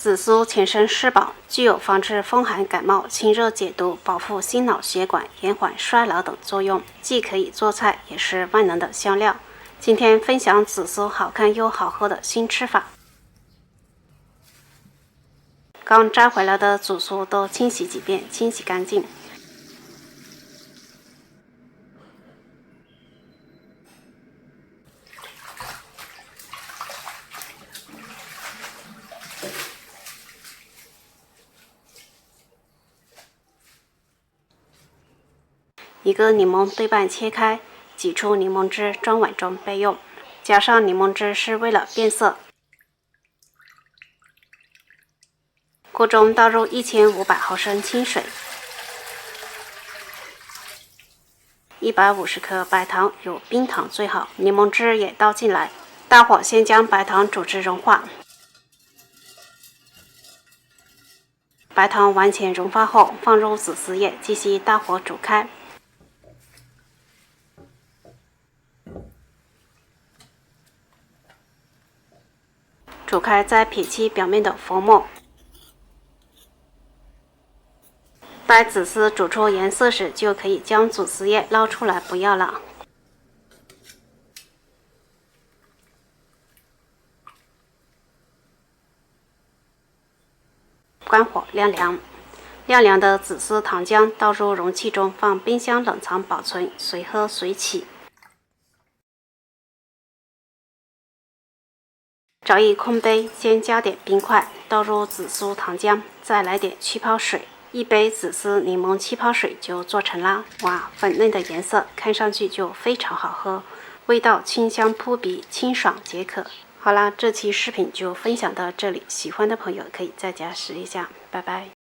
紫苏全身是宝，具有防治风寒感冒、清热解毒、保护心脑血管、延缓衰老等作用，既可以做菜，也是万能的香料。今天分享紫苏好看又好喝的新吃法。刚摘回来的紫苏都清洗几遍，清洗干净。一个柠檬对半切开，挤出柠檬汁装碗中备用。加上柠檬汁是为了变色。锅中倒入1500毫升清水，150克白糖，有冰糖最好，柠檬汁也倒进来。大火先将白糖煮至融化。白糖完全融化后，放入紫苏叶，继续大火煮开。煮开再撇去表面的浮沫。待紫苏煮出颜色时，就可以将紫苏叶捞出来不要了。关火晾凉。晾凉的紫苏糖浆倒入容器中，放冰箱冷藏保存，随喝随起。找一空杯，先加点冰块，倒入紫苏糖浆，再来点气泡水。1杯紫苏柠檬气泡水就做成啦！哇，粉嫩的颜色，看上去就非常好喝，味道清香扑鼻，清爽解渴。好啦，这期视频就分享到这里，喜欢的朋友可以在家试一下，拜拜。